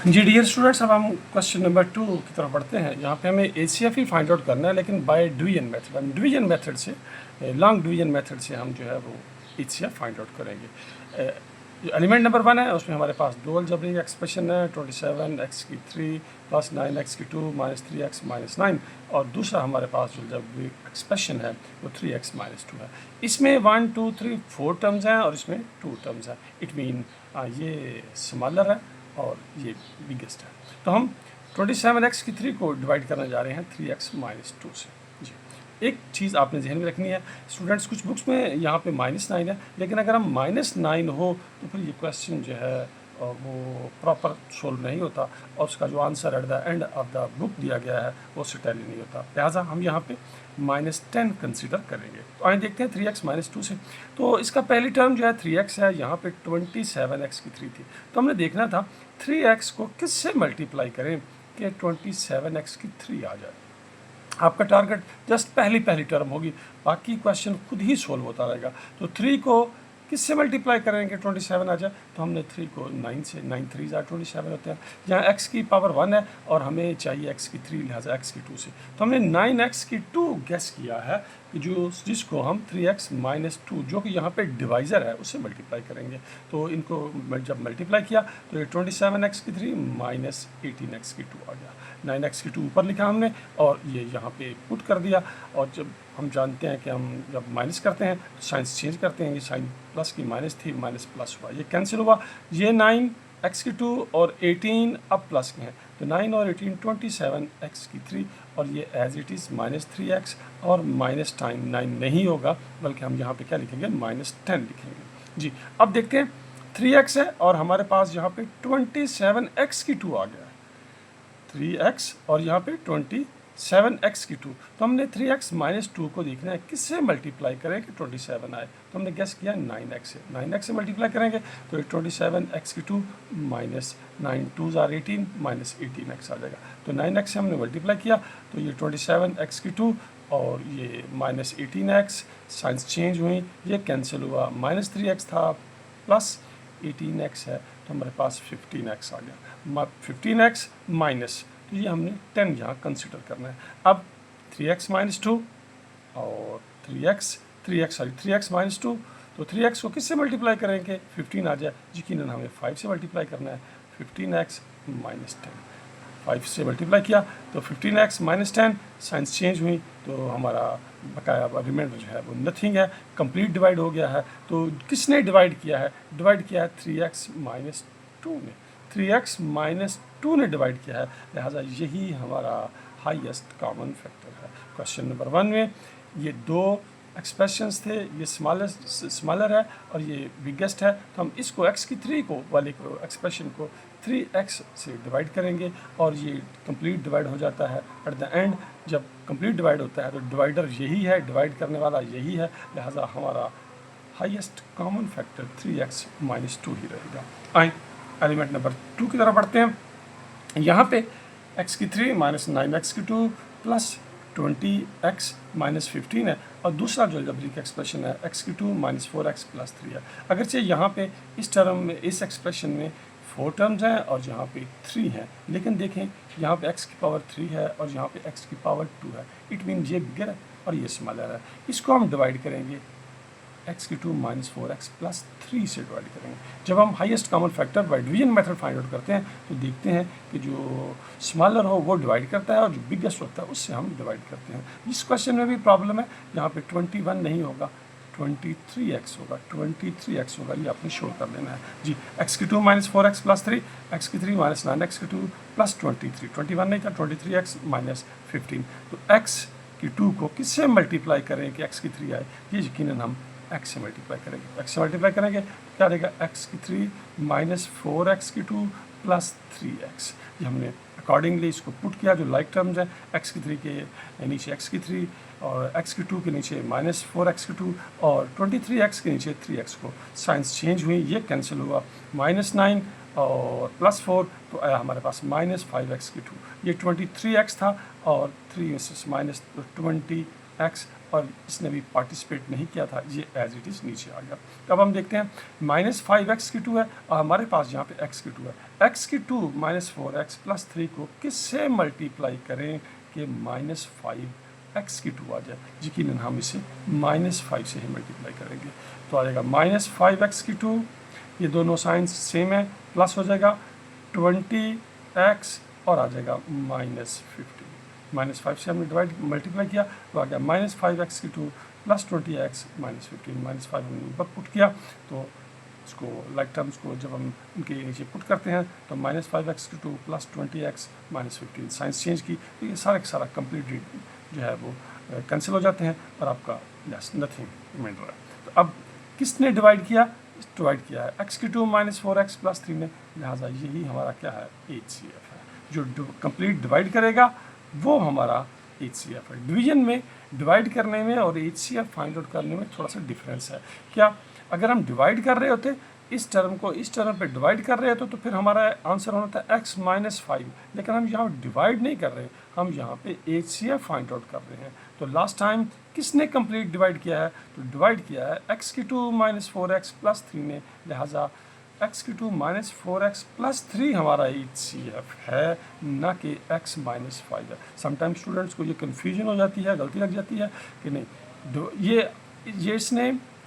जी dear students, अब हम question number 2 की तरफ बढ़ते हैं। यहाँ पे हमें एचसीएफ ही फाइंड आउट करना है, लेकिन बाय डिवीजन मेथड। हम डिवीजन मेथड से, लॉन्ग डिवीजन मेथड से हम जो है वो एचसीएफ फाइंड आउट करेंगे। जो एलिमेंट नंबर 1 है उसमें हमारे पास दो अलजेब्रिक एक्सप्रेशन है, 27x³ plus 9x² minus 3x minus 9, और दूसरा हमारे पास जो अलजेब्रिक एक्सप्रेशन है वो 3x माइनस 2 है। इसमें 1 2 3 4 टर्म्स हैं और इसमें 2 टर्म्स हैं। इट मीन ये स्मॉलर है और ये बिगेस्ट है। तो हम 27x³ को डिवाइड करने जा रहे हैं 3x माइनस 2 से। जी, एक चीज़ आपने ध्यान में रखनी है स्टूडेंट्स, कुछ बुक्स में यहाँ पे -9 है, लेकिन अगर हम -9 हो तो फिर ये क्वेश्चन जो है वो प्रॉपर सोल्व नहीं होता, और उसका जो answer at the end of the book दिया गया है वो उससे टैली नहीं होता। लिहाजा हम यहाँ पे -10 कंसिडर करेंगे। तो आइए देखते हैं 3x माइनस 2 से। तो इसका पहली टर्म जो है 3x है, यहाँ पे 27x³ थी, तो हमने देखना था 3x को किससे मल्टीप्लाई करें कि 27x³ आ जाए। आपका टारगेट जस्ट पहली टर्म होगी, बाकी क्वेश्चन खुद ही सोल्व होता रहेगा। तो 3 को किससे मल्टीप्लाई करेंगे 27 आ जाए, तो हमने 3 को 9 से, 9 3 27 होते हैं, जहाँ x की पावर 1 है और हमें चाहिए x³ लिहाजा x² से। तो हमने 9x² गेस किया है कि जिसको हम 3x माइनस 2 जो कि यहाँ पे डिवाइज़र है उससे मल्टीप्लाई करेंगे। तो इनको जब मल्टीप्लाई किया तो ये 27x³ माइनस 18x² आ गया। 9x² ऊपर लिखा हमने और ये यहाँ पे पुट कर दिया। और जब हम जानते हैं कि हम जब माइनस करते हैं तो साइंस चेंज करते हैं, ये साइन प्लस की माइनस थी, माइनस प्लस हुआ, ये कैंसिल हुआ। ये 9x² और 18 अब प्लस के हैं, तो 9 और 18 27x³ और ये एज इट इज़ -3x और -9 नहीं होगा, बल्कि हम यहाँ पे क्या लिखेंगे -10 लिखेंगे। जी, अब देखते हैं 3x है और हमारे पास यहाँ पे 27x² आ गया है, 3x और यहाँ पे 27x²। तो हमने 3x माइनस 2 को देखना है किससे मल्टीप्लाई करें कि 27 आए, तो हमने गेस किया 9x से। 9x से मल्टीप्लाई करेंगे तो ये 27x² minus 9 2s are 18 minus 18x आ जाएगा। तो 9x से हमने मल्टीप्लाई किया तो ये 27x² और ये माइनस 18x, साइंस चेंज हुई, ये कैंसिल हुआ, -3x था प्लस 18x है, तो हमारे पास 15x आ गया। 15x माइनस, तो ये हमने 10 यहाँ कंसिडर करना है। अब 3x माइनस 2 और 3x माइनस 2, तो 3x को किससे मल्टीप्लाई करेंगे 15 आ जाए, यकीनन हमें 5 से मल्टीप्लाई करना है। 15x माइनस 10, 5 से मल्टीप्लाई किया तो 15x माइनस 10, साइंस चेंज हुई तो हमारा बकाया रिमाइंडर जो है वो नथिंग है, कंप्लीट डिवाइड हो गया है। तो किसने डिवाइड किया है 3x माइनस 2 ने, 3x माइनस 2 ने डिवाइड किया है, लिहाजा यही हमारा हाईएस्ट कॉमन फैक्टर है। क्वेश्चन नंबर 1 में ये दो एक्सप्रेशंस थे, ये स्मॉलर है और ये बिगेस्ट है, तो हम इसको x³ को वाले को एक्सप्रेशन को 3x से डिवाइड करेंगे और ये कंप्लीट डिवाइड हो जाता है। एट द एंड जब कंप्लीट डिवाइड होता है तो डिवाइडर यही है, डिवाइड करने वाला यही है, लिहाजा हमारा highest common factor 3x minus 2 ही रहेगा। आए एलिमेंट नंबर 2 की तरफ बढ़ते हैं। यहाँ पे x³ minus 9x² plus 20x minus 15 है, और दूसरा जो अलजेब्रिक एक्सप्रेशन है x³ माइनस 4x प्लस 3 है। अगरचे यहाँ पे इस टर्म में, इस एक्सप्रेशन में 4 टर्म्स हैं और यहाँ पे 3 हैं, लेकिन देखें यहाँ पे x की पावर 3 है और यहाँ पे x की पावर 2 है। इट मीन ये बिगर है और ये स्मॉलर है। इसको हम डिवाइड करेंगे x³ माइनस 4x प्लस 3 से डिवाइड करेंगे। जब हम highest common factor by division method find out करते हैं तो देखते हैं कि जो स्मॉलर हो वो डिवाइड करता है और जो बिगेस्ट होता है उससे हम डिवाइड करते हैं। इस क्वेश्चन में भी प्रॉब्लम है, यहाँ पे 21 नहीं होगा, 23x होगा, 23x होगा, ये आपने शो कर लेना है। जी, x³ minus 4x plus 3, x³ minus 9x² plus 23, 21 नहीं था, 23x माइनस 15। तो x² को किससे मल्टीप्लाई करें कि x³ आए, ये यकीनन हम x से मल्टीप्लाई करेंगे। x से मल्टीप्लाई करेंगे क्या रहेगा, x³ minus 4x² plus 3x। ये हमने अकॉर्डिंगली इसको पुट किया, जो लाइक टर्म्स हैं x³ के नीचे x³ और x² के नीचे माइनस 4x² और 23x के नीचे 3x को, साइंस चेंज हुई, ये कैंसिल हुआ, -9 और प्लस 4 तो आया हमारे पास -5x²। ये 23x था और 3 माइनस 20x और इसने भी पार्टिसिपेट नहीं किया था, ये एज इट इज़ नीचे आ गया। तो अब हम देखते हैं -5x⁴ है और हमारे पास यहाँ पे x⁴ है। x⁴ -4x + 3 को किससे मल्टीप्लाई करें कि -5x⁴ आ जाए? यकीनन हम इसे -5 से ही मल्टीप्लाई करेंगे, तो आ जाएगा -5x⁴, ये दोनों साइंस सेम है, प्लस हो जाएगा 20x और आ जाएगा -15। -5 से हमने मल्टीप्लाई किया तो आ गया -5x⁴ + 20x -15। -5 हमने ऊपर पुट किया तो इसको लाइक टर्म्स को जब हम इनके नीचे पुट करते हैं तो -5x⁴ + 20x -15 साइंस चेंज की तो ये सारा का सारा कंप्लीट जो है वो कैंसिल हो जाते हैं और आपका लेस नथिंग रिमेंड रहा है। तो अब किसने डिवाइड किया है x⁴ -4x + 3 ने, लिहाजा यही हमारा क्या है HCF है। जो कंप्लीट डिवाइड करेगा वो हमारा HCF है। डिवीजन में डिवाइड करने में और HCF फाइंड आउट करने में थोड़ा सा डिफरेंस है। क्या अगर हम डिवाइड कर रहे होते इस टर्म को इस टर्म पे डिवाइड कर रहे होते तो फिर हमारा आंसर होना था x - 5, लेकिन हम यहाँ डिवाइड नहीं कर रहे, हम यहाँ पे HCF फाइंड आउट कर रहे हैं। तो लास्ट टाइम किसने कंप्लीट डिवाइड किया है? तो डिवाइड किया है x⁴ -4x + 3 ने, लिहाजा x⁴ -4x + 3 हमारा HCF है, ना कि x - 5 है। समटाइम स्टूडेंट्स को ये कन्फ्यूजन हो जाती है, गलती लग जाती है कि नहीं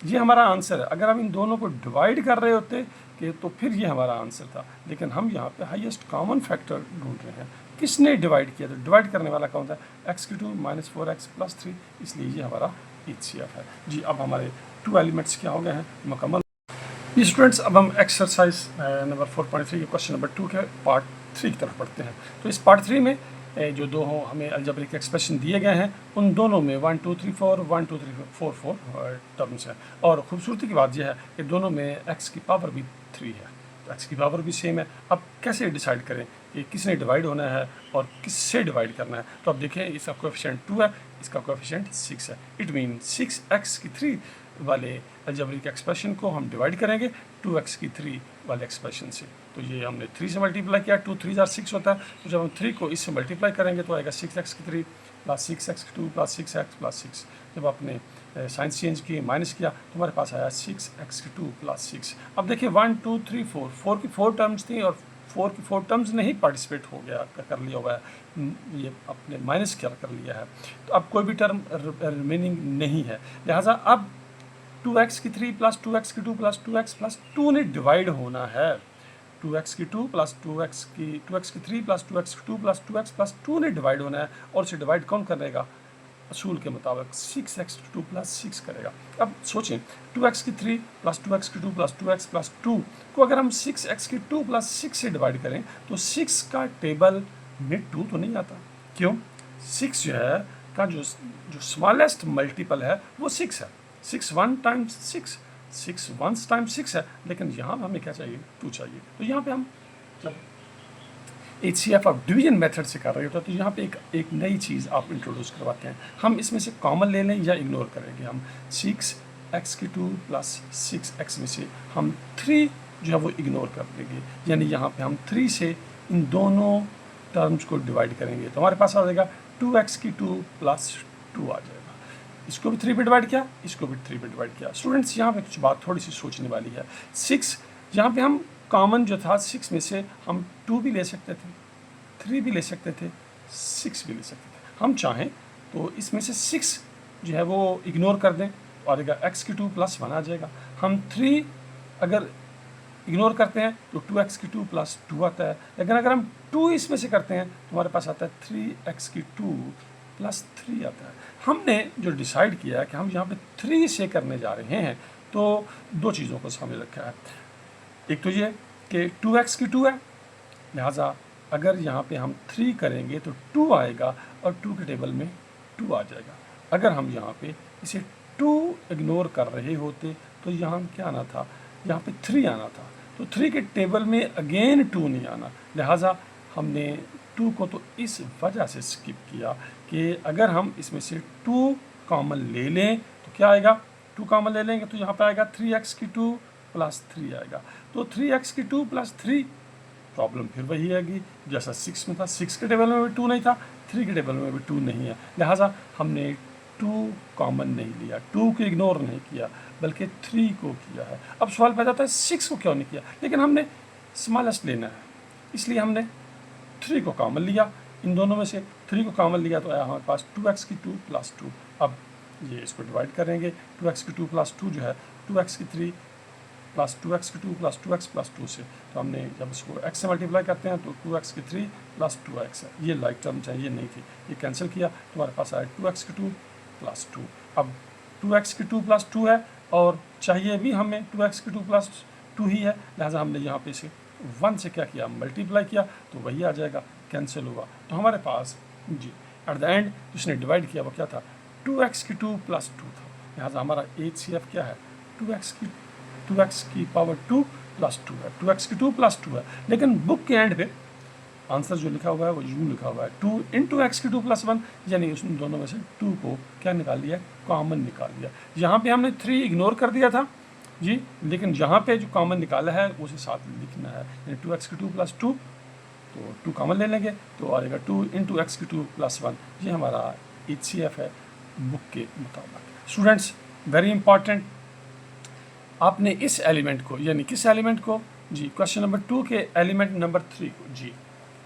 ये हमारा आंसर है। अगर हम इन दोनों को डिवाइड कर रहे होते कि तो फिर ये हमारा आंसर था, लेकिन हम यहाँ पे हाईएस्ट कॉमन फैक्टर ढूंढ रहे हैं। किसने डिवाइड किया? तो डिवाइड करने वाला कौन था? x⁴ -4x + 3, इसलिए ये हमारा HCF है। जी अब हमारे 2 एलिमेंट्स क्या हो गए हैं मुकम्मल। जी स्टूडेंट्स, अब हम एक्सरसाइज नंबर 4.3 के क्वेश्चन नंबर 2 के पार्ट 3 की तरफ पढ़ते हैं। तो इस पार्ट 3 में जो दो हमें अलजेब्रिक एक्सप्रेशन दिए गए हैं उन दोनों में 1 2 3 4 1 2 3 4 4 टर्म्स हैं, और खूबसूरती की बात यह है कि दोनों में x की पावर भी 3 है, तो x की पावर भी सेम है। अब कैसे डिसाइड करें कि किसने डिवाइड होना है और किससे डिवाइड करना है? तो अब देखें, इसका कोएफिशिएंट 2 है, इसका कोएफिशिएंट 6 है। इट मीन 6x⁴ वाले अलजेब्रिक एक्सप्रेशन को हम डिवाइड करेंगे 2x⁴ वाले एक्सप्रेशन से। तो ये हमने 3 से मल्टीप्लाई किया, 2 3 = 6 होता है, तो जब हम 3 को इससे मल्टीप्लाई करेंगे तो आएगा 6x⁴ + 6x⁴ + 6x + 6। जब आपने साइंस चेंज की माइनस किया तो हमारे पास आया 6x⁴ + 6। अब देखिए 1 2 3 4 की 4 टर्म्स थी और 4 की 4 टर्म्स ने ही पार्टिसिपेट हो गया, कर लिया हुआ है, ये आपने माइनस कर लिया है, तो अब कोई भी टर्म रिमेनिंग नहीं है। लिहाजा अब 2x⁴ + 2x⁴ + 2x + 2 ने डिवाइड होना है। 2x⁴ + 2x⁴ + 2x⁴ + 2x + 2 ने डिवाइड होना है, और इसे डिवाइड कौन करेगा? असूल के मुताबिक 6x⁴ + 6 करेगा। अब सोचें 2x⁴ + 2x⁴ + 2x + 2 को अगर हम 6x⁴ + 6 से डिवाइड करें तो 6 का टेबल में 2 तो नहीं आता। क्यों? 6 जो है का जो स्मॉलेस्ट मल्टीपल है वो 6 है। 6 1 टाइम्स 6, 6 1 टाइम्स 6 है, लेकिन यहाँ हमें क्या चाहिए? 2 चाहिए। तो यहाँ पे हम जब HCF आप डिवीजन मेथड से कर रहे होते हैं तो यहाँ पे एक नई चीज़ आप इंट्रोड्यूस करवाते हैं। हम इसमें से कॉमन ले लें या इग्नोर करेंगे? हम 6x⁴ + 6x में से हम 3 जो है वो इग्नोर कर देंगे, यानी यहाँ पे हम 3 से इन दोनों टर्म्स को डिवाइड करेंगे तो हमारे पास आ जाएगा 2x⁴ + 2 आ जाएगा। इसको भी 3 पे डिवाइड किया, इसको भी 3 पे डिवाइड किया। स्टूडेंट्स यहाँ पे कुछ बात थोड़ी सी सोचने वाली है। 6 यहाँ पे हम कॉमन जो था 6 में से हम 2 भी ले सकते थे, 3 भी ले सकते थे, 6 भी ले सकते थे। हम चाहें तो इसमें से 6 जो है वो इग्नोर कर दें और x⁴ + 1 आ जाएगा। हम 3 अगर इग्नोर करते हैं तो 2x⁴ + 2 आता है, लेकिन अगर हम 2 इसमें से करते हैं तो हमारे पास आता है 3x⁴ + 3 आता है। हमने जो डिसाइड किया है कि हम यहाँ पे 3 से करने जा रहे हैं तो दो चीज़ों को सामने रखा है। एक तो ये कि 2x⁴ है, लिहाजा अगर यहाँ पे हम 3 करेंगे तो 2 आएगा और 2 के टेबल में 2 आ जाएगा। अगर हम यहाँ पे इसे 2 इग्नोर कर रहे होते तो यहाँ क्या आना था? यहाँ पे 3 आना था, तो 3 के टेबल में अगेन 2 नहीं आना। लिहाजा हमने 2 को तो इस वजह से स्किप किया कि अगर हम इसमें से 2 कॉमन ले लें तो क्या आएगा? 2 कॉमन ले लेंगे तो यहाँ पे आएगा 3x⁴ + 3 आएगा। तो 3x⁴ + 3 प्रॉब्लम फिर वही आएगी जैसा 6 में था। 6 के टेबल में भी 2 नहीं था, 3 के टेबल में भी 2 नहीं है, लिहाजा हमने 2 कॉमन नहीं लिया, 2 को इग्नोर नहीं किया, बल्कि 3 को किया है। अब सवाल पैदा होता है 6 को क्यों नहीं किया, लेकिन हमने स्मॉलेस्ट लेना है, इसलिए हमने 3 को कॉमन लिया। इन दोनों में से 3 को कॉमन लिया तो आया हमारे पास 2x की 2 प्लस 2। अब ये इसको डिवाइड करेंगे, 2x की 2 प्लस 2 जो है 2x की 3 प्लस 2x की 2 प्लस 2x प्लस 2 से, तो हमने जब इसको x से मल्टीप्लाई करते हैं तो 2x की 3 प्लस 2x है। ये लाइक टर्म चाहिए नहीं थी, ये कैंसिल किया, तुम्हारे पास आया 2x की 2 प्लस 2। अब 2x की 2 प्लस 2 है और चाहिए भी हमें 2x की 2 प्लस 2 ही है, लिहाजा हमने यहाँ पे इसे 1 से क्या किया, मल्टीप्लाई किया, तो वही आ जाएगा, कैंसिल होगा। तो हमारे पास जी एट द एंड जिसने डिवाइड किया वो क्या था, 2x की 2 प्लस 2 था। लिहाजा हमारा HCF क्या है, 2x की पावर 2 प्लस 2 है, 2x की 2 प्लस 2 है। लेकिन बुक के एंड पे आंसर जो लिखा हुआ है वो यूँ लिखा हुआ है 2 इंटू एक्स की 2 प्लस 1, यानी उसने दोनों में से 2 को क्या निकाल लिया, कॉमन निकाल लिया। यहाँ पे हमने 3 इग्नोर कर दिया था जी, लेकिन यहाँ पे जो कॉमन निकाला है उसे साथ लिखना है, यानी 2x की 2 प्लस 2, तो 2 कॉमन ले लेंगे तो आएगा 2 इंटू एक्स की 2 प्लस 1। ये हमारा HCF है बुक के मुताबिक। स्टूडेंट्स वेरी इंपॉर्टेंट, आपने इस एलिमेंट को, यानी किस एलिमेंट को जी, क्वेश्चन नंबर 2 के एलिमेंट नंबर 3 को जी,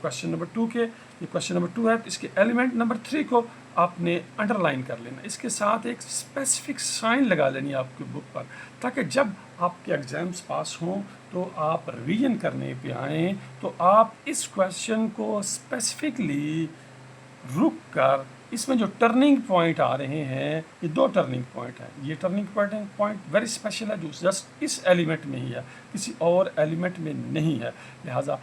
क्वेश्चन नंबर 2 के, ये क्वेश्चन नंबर 2 है तो इसके एलिमेंट नंबर 3 को आपने अंडरलाइन कर लेना, इसके साथ एक स्पेसिफिक साइन लगा लेनी है आपकी बुक पर, ताकि जब आपके एग्ज़ाम्स पास हों तो आप रिवीजन करने पे आएँ तो आप इस क्वेश्चन को स्पेसिफिकली रुक कर, इसमें जो टर्निंग पॉइंट आ रहे हैं, ये 2 टर्निंग पॉइंट हैं, ये टर्निंग पॉइंट वेरी स्पेशल है जो जस्ट इस एलिमेंट में ही है, किसी और एलिमेंट में नहीं है, लिहाजा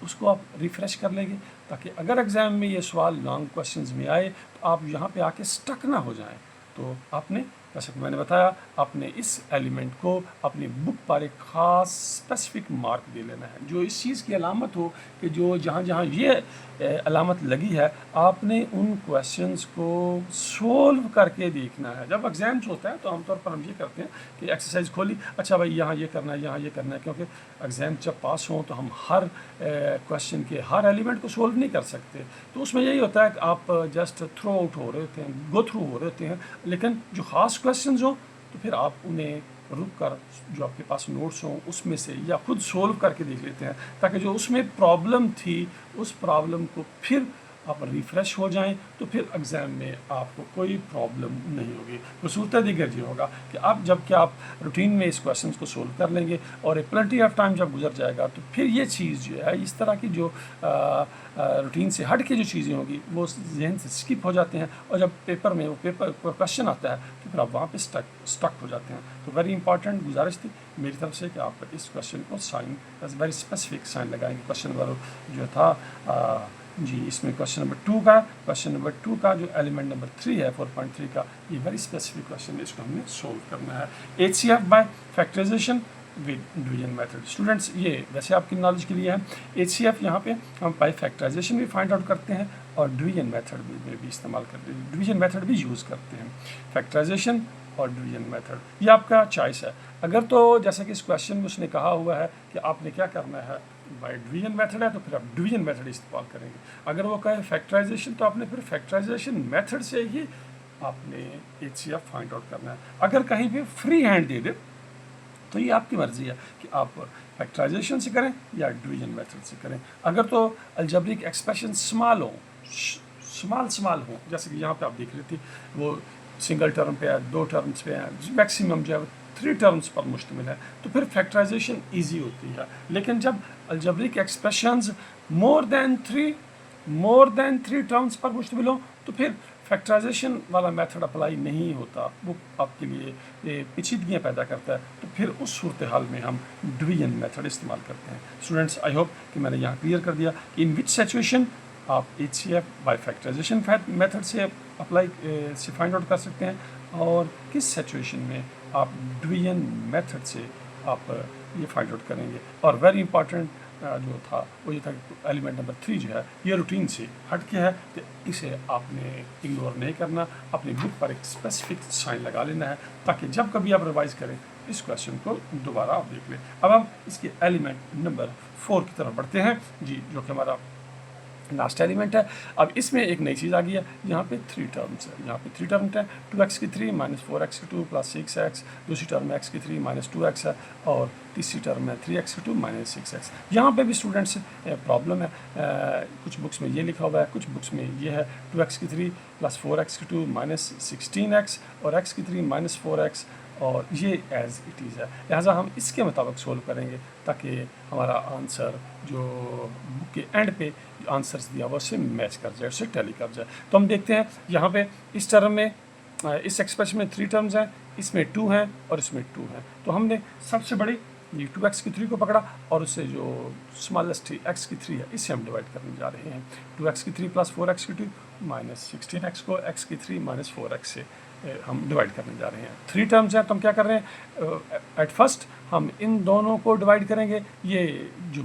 उसको आप रिफ़्रेश कर लेंगे ताकि अगर एग्ज़ाम में ये सवाल लॉन्ग क्वेश्चंस में आए तो आप यहाँ पे आके स्टक ना हो जाएं। तो आपने, जैसे कि मैंने बताया, आपने इस एलिमेंट को अपनी बुक पर एक ख़ास स्पेसिफिक मार्क दे लेना है, जो इस चीज़ की अलामत हो कि जो जहाँ जहाँ ये अलामत लगी है आपने उन क्वेश्चंस को सोल्व करके देखना है। जब एग्ज़ाम्स होता है तो आमतौर पर हम ये करते हैं कि एक्सरसाइज खोली, अच्छा भाई यहाँ ये करना है, यहाँ ये करना है, क्योंकि एग्ज़ाम जब पास हों तो हम हर क्वेश्चन के हर एलिमेंट को सोल्व नहीं कर सकते, तो उसमें यही होता है कि आप जस्ट थ्रो आउट हो रहे होते हैं, गो थ्रू हो रहे होते हैं, लेकिन जो ख़ास क्वेश्चंस हो तो फिर आप उन्हें रुक कर जो आपके पास नोट्स हों उसमें से या खुद सोल्व करके देख लेते हैं, ताकि जो उसमें प्रॉब्लम थी उस प्रॉब्लम को फिर आप रिफ़्रेश हो जाएं तो फिर एग्ज़ाम में आपको कोई प्रॉब्लम नहीं होगी। तो सूरत दीगर ये होगा कि आप जब कि आप रूटीन में इस क्वेश्चन को सोल्व कर लेंगे और एक प्लेंटी ऑफ टाइम जब गुजर जाएगा तो फिर ये चीज़ जो है, इस तरह की जो रूटीन से हट के जो चीज़ें होगी वो जहन से स्किप हो जाते हैं, और जब पेपर में वो क्वेश्चन आता है तो फिर आप वहाँ पे स्टक हो जाते हैं। तो वेरी इंपॉर्टेंट गुजारिश थी मेरी तरफ से कि आप इस क्वेश्चन को साइन वेरी स्पेसिफिक साइन लगाएंगे। क्वेश्चन नंबर जो था जी, इसमें क्वेश्चन नंबर 2 का जो एलिमेंट नंबर 3 है 4.3 का, ये वेरी स्पेसिफिक क्वेश्चन है, इसको हमने सोल्व करना है। HCF by factorization with division method. Students ये वैसे आपकी नॉलेज के लिए है, HCF यहाँ पे हम बाय फैक्टराइजेशन भी फाइंड आउट करते हैं और डिवीजन मेथड में भी इस्तेमाल करते हैं, डिवीजन मेथड भी यूज़ करते हैं, फैक्टराइजेशन और डिवीजन मेथड ये आपका चॉइस है। अगर तो जैसा कि इस क्वेश्चन में उसने कहा हुआ है कि आपने क्या करना है, बाय डिवीजन मेथड है तो फिर आप डिवीजन मेथड इस्तेमाल करेंगे। अगर वो कहे फैक्टराइजेशन तो आपने फिर फैक्टराइजेशन मेथड से ही आपने HCF फाइंड आउट करना है। अगर कहीं पे फ्री हैंड दे दे तो ये आपकी मर्ज़ी है कि आप फैक्टराइजेशन से करें या डिवीजन मेथड से करें। अगर तो अलजेब्रिक एक्सप्रेशन स्मॉल हो, जैसे कि यहाँ पे आप देख रहे थे वो सिंगल टर्म पे है, 2 टर्म्स पे है, मैक्सिमम जो है 3 टर्म्स पर मुश्तमिल है, तो फिर फैक्टराइजेशन ईजी होती है। लेकिन जब algebraic expressions more than 3 terms पर मुश्तमिल हो तो फिर फैक्टराइजेशन वाला मेथड अप्लाई नहीं होता, वो आपके लिए पेचीदगियाँ पैदा करता है, तो फिर उस सूरत हाल में हम डिवीजन मेथड इस्तेमाल करते हैं। स्टूडेंट्स आई होप कि मैंने यहाँ क्लियर कर दिया कि इन विच सिचुएशन आप HCF बाय फैक्टराइजेशन मेथड से अप्लाई से फाइंड आउट कर सकते हैं और किस सिचुएशन में आप डिवीजन मेथड से आप ये फाइंड आउट करेंगे। और वेरी इंपॉर्टेंट जो था वो ये था कि एलिमेंट नंबर 3 जो है ये रूटीन से हट के है, तो इसे आपने इग्नोर नहीं करना, अपनी बुक पर एक स्पेसिफिक साइन लगा लेना है ताकि जब कभी आप रिवाइज करें इस क्वेश्चन को दोबारा आप देख लें। अब हम इसके एलिमेंट नंबर 4 की तरफ बढ़ते हैं जी, जो कि हमारा लास्ट एलिमेंट है। अब इसमें एक नई चीज़ आ गई है, यहाँ पे 3 टर्म्स है, यहाँ पे 3 टर्म्स है, 2x की 3 माइनस 4x की 2 प्लस 6x, दूसरी टर्म में x की 3 माइनस 2x है, और तीसरी टर्म में 3x की 2 माइनस 6x। यहाँ पे भी स्टूडेंट्स प्रॉब्लम है, कुछ बुक्स में ये लिखा हुआ है, कुछ बुक्स में ये है 2x की 3 प्लस 4x की 2 माइनस 16x और x की 3 माइनस 4x, और ये एज इट इज़ है। लिहाजा हम इसके मुताबिक सोल्व करेंगे ताकि हमारा आंसर जो बुक के एंड पे जो आंसर्स दिया हुआ उससे मैच कर जाए, उससे टैली कर जाए। तो हम देखते हैं यहाँ पे इस टर्म में, इस एक्सप्रेशन में 3 टर्म्स हैं, इसमें 2 हैं और इसमें 2 हैं। तो हमने सबसे बड़ी ये 2x की 3 को पकड़ा और उससे जो स्मॉलेस्ट x की 3 है इससे हम डिवाइड करने जा रहे हैं। 2x की 3 प्लस 4x की 2 माइनस 16x को x की 3 माइनस 4x से हम डिवाइड करने जा रहे हैं। 3 टर्म्स हैं तो हम क्या कर रहे हैं, एट फर्स्ट हम इन दोनों को डिवाइड करेंगे। ये जो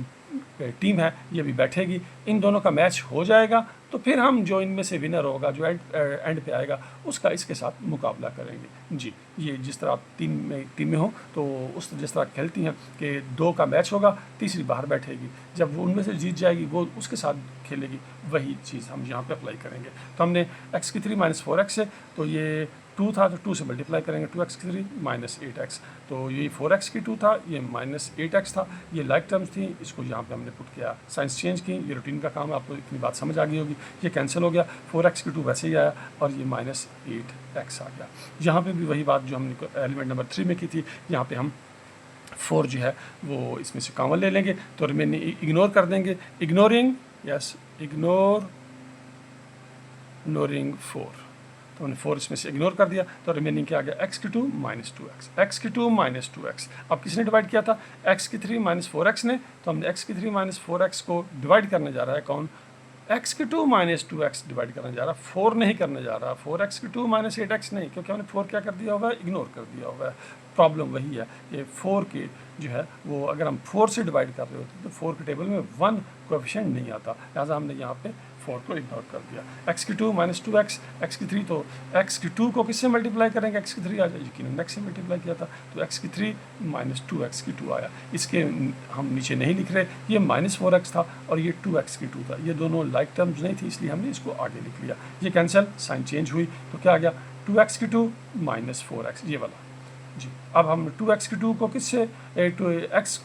टीम है ये भी बैठेगी, इन दोनों का मैच हो जाएगा तो फिर हम जो इनमें से विनर होगा, जो एंड पे आएगा, उसका इसके साथ मुकाबला करेंगे। जी, ये जिस तरह आप टीम में हो तो उस जिस तरह खेलती हैं कि 2 का मैच होगा, तीसरी बाहर बैठेगी, जब वो उनमें से जीत जाएगी वो उसके साथ खेलेगी, वही चीज़ हम यहाँ पे अप्लाई करेंगे। तो हमने x की 3 माइनस 4x है, तो ये 2 था तो 2 से मल्टीप्लाई करेंगे, 2x की 3 माइनस 8x, तो ये 4x की 2 था, ये माइनस 8x था, ये लाइक टर्म्स थी, इसको यहाँ पे हमने पुट किया, साइंस चेंज की, ये रूटीन का काम है, आपको इतनी बात समझ आ गई होगी। ये कैंसिल हो गया, 4x की 2 वैसे ही आया और ये माइनस 8x आ गया। यहाँ पे भी वही बात जो हमने एलिमेंट नंबर 3 में की थी, यहाँ पे हम 4 जो है वो इसमें से कॉमन ले लेंगे, तो रिमेनिंग इग्नोर कर देंगे, इग्नोरिंग 4, तो हमने 4 इसमें से इग्नोर कर दिया, तो रिमेनिंग क्या आ गया, x की 2 माइनस 2x, x की 2 माइनस 2x। अब किसने डिवाइड किया था, x की 3 माइनस 4x ने, तो हमने x की 3 माइनस 4x को डिवाइड करने जा रहा है कौन, x की 2 माइनस 2x डिवाइड करने जा रहा है, 4 नहीं करने जा रहा, 4x की 2 माइनस 8x नहीं, क्योंकि हमने 4 क्या कर दिया हुआ है, इग्नोर कर दिया हुआ है। प्रॉब्लम वही है, ये 4 के जो है वो अगर हम 4 से डिवाइड कर रहे होते तो 4 के टेबल में 1 कोएफिशिएंट नहीं आता, लिहाजा हमने यहाँ पे 4 को इग्नोर कर दिया। x की 2 माइनस 2x, x की 3, तो x की 2 को किससे मल्टीप्लाई करेंगे, x की 3 आ जाए, यकीन x से मल्टीप्लाई किया था, तो x की 3 माइनस 2x की 2 आया। इसके हम नीचे नहीं लिख रहे, ये माइनस 4x था और ये 2x की 2 था, ये दोनों लाइक टर्म्स नहीं थी, इसलिए हमने इसको आगे लिख लिया। ये कैंसिल, साइन चेंज हुई, तो क्या आ गया, 2x की 2 माइनस 4x, ये वाला। जी, अब हम 2x की 2 को किससे, x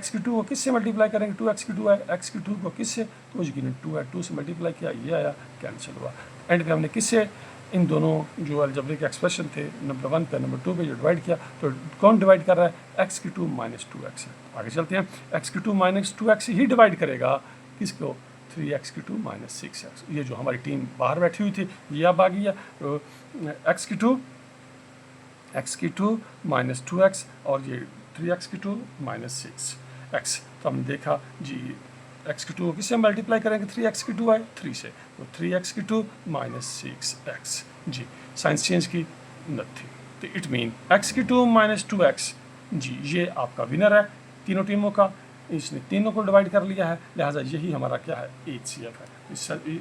की 2 को किससे मल्टीप्लाई करेंगे, 2x की 2 है, x की 2 को किससे, तो यकीन 2 है, 2 से मल्टीप्लाई किया, ये आया, कैंसिल हुआ। एंड पे हमने किससे, इन दोनों जो अलजेब्रिक एक्सप्रेशन थे, नंबर 1 पे नंबर 2 पे जो डिवाइड किया, तो कौन डिवाइड कर रहा है, x की 2 माइनस 2x है। आगे चलते हैं, x की 2 माइनस 2x ही डिवाइड करेगा किसको, 3x की 2 माइनस 6x। ये जो हमारी टीम बाहर बैठी हुई थी ये अब आ गई है, तो x की 2 माइनस 2x और ये 3x की 2 माइनस 6x। तो हमने देखा जी, x की 2 किससे मल्टीप्लाई करेंगे, 3x की 2 है 3 से, तो 3x की 2 माइनस 6x। जी, साइंस चेंज की नथी, तो इट मीन x की 2 माइनस 2x। जी, ये आपका विनर है तीनों टीमों का, इसने तीनों को डिवाइड कर लिया है, लिहाजा यही हमारा क्या है, HCF है।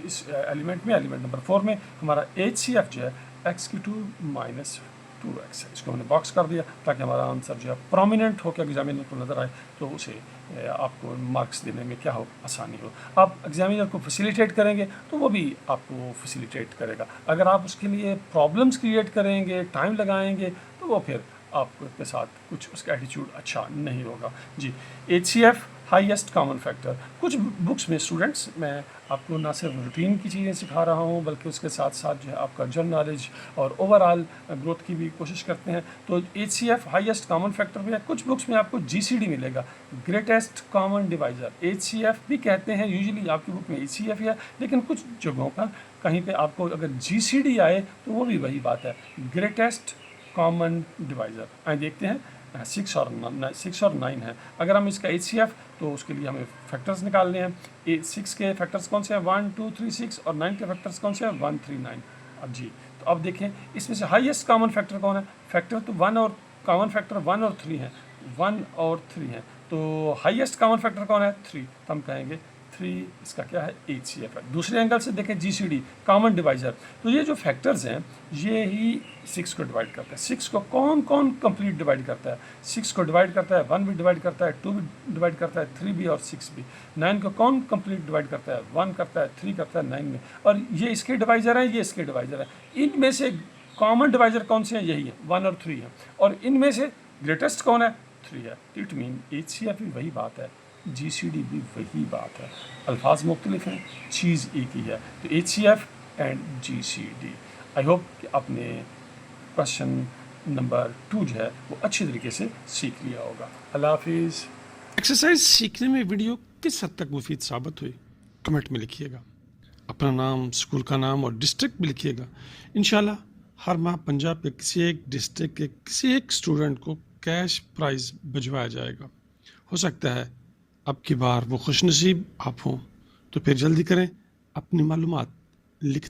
इस एलिमेंट में, एलिमेंट नंबर 4 में हमारा HCF जो है x की 2 माइनस 2x है। इसको हमने बॉक्स कर दिया ताकि हमारा आंसर जो है प्रोमिनेंट होकर एग्जामिनर को नज़र आए, तो उसे आपको मार्क्स देने में क्या हो, आसानी हो। आप एग्जामिनर को फैसिलिटेट करेंगे तो वो भी आपको फैसिलिटेट करेगा। अगर आप उसके लिए प्रॉब्लम्स क्रिएट करेंगे, टाइम लगाएंगे, तो वो फिर आपके साथ कुछ उसका एटीट्यूड अच्छा नहीं होगा। जी, HCF हाईएस्ट कॉमन फैक्टर। कुछ बुक्स में स्टूडेंट्स मैं आपको ना सिर्फ रूटीन की चीज़ें सिखा रहा हूँ बल्कि उसके साथ साथ जो है आपका जनरल नॉलेज और ओवरऑल ग्रोथ की भी कोशिश करते हैं। तो HCF हाईएस्ट कॉमन फैक्टर में कुछ बुक्स में आपको GCD मिलेगा, ग्रेटेस्ट कॉमन डिवाइज़र। HCF भी कहते हैं, यूजुअली आपकी बुक में HCF है, लेकिन कुछ जगहों पर कहीं पे आपको अगर GCD आए तो वो भी वही बात है, ग्रेटेस्ट कॉमन डिवाइज़र। आइए देखते हैं, 6 और 9 है। अगर हम इसका HCF, तो उसके लिए हमें फैक्टर्स निकालने हैं। 6 के फैक्टर्स कौन से हैं, 1 2 3 6, और 9 के फैक्टर्स कौन से हैं, 1 3 9। अब जी, तो अब देखें इसमें से हाईएस्ट कॉमन फैक्टर कौन है, फैक्टर तो 1 और कॉमन फैक्टर 1 और 3 हैं, 1 और 3 हैं, तो हाईएस्ट कॉमन फैक्टर कौन है, 3, तो हम कहेंगे 3 इसका क्या है HCF है। दूसरे एंगल से देखें GCD कॉमन डिवाइज़र, तो ये जो फैक्टर्स हैं ये ही 6 को डिवाइड करता है। 6 को कौन कौन कंप्लीट डिवाइड करता है? 6 को डिवाइड करता है 1 भी डिवाइड करता है, 2 भी डिवाइड करता है, 3 भी और 6 भी। 9 को कौन कंप्लीट डिवाइड करता है? 1 करता है, 3 करता है 9 में। और ये इसके डिवाइज़र हैं, ये इसके डिवाइज़र हैं। इनमें से कॉमन डिवाइज़र कौन से हैं? यही है, 1 और 3 है। और इनमें से ग्रेटेस्ट कौन है? 3 है। इट मीन HCF भी वही बात है, GCD भी वही बात है, अल्फाज मुख्तलिफ हैं, चीज़ एक ही है। तो HCF and GCD। I hope कि आपने क्वेश्चन नंबर 2 जो है वो अच्छी तरीके से सीख लिया होगा। अल्लाह हाफिज़। एक्सरसाइज सीखने में वीडियो किस हद तक मुफीद साबित हुई, कमेंट में लिखिएगा। अपना नाम, स्कूल का नाम और डिस्ट्रिक्ट भी लिखिएगा। इंशाल्लाह हर माह पंजाब के किसी एक डिस्ट्रिक्ट के किसी एक स्टूडेंट को कैश प्राइज़ भिजवाया जाएगा। हो सकता है अब की बार वो खुशनसीब आप हों, तो फिर जल्दी करें, अपनी मालूमात लिख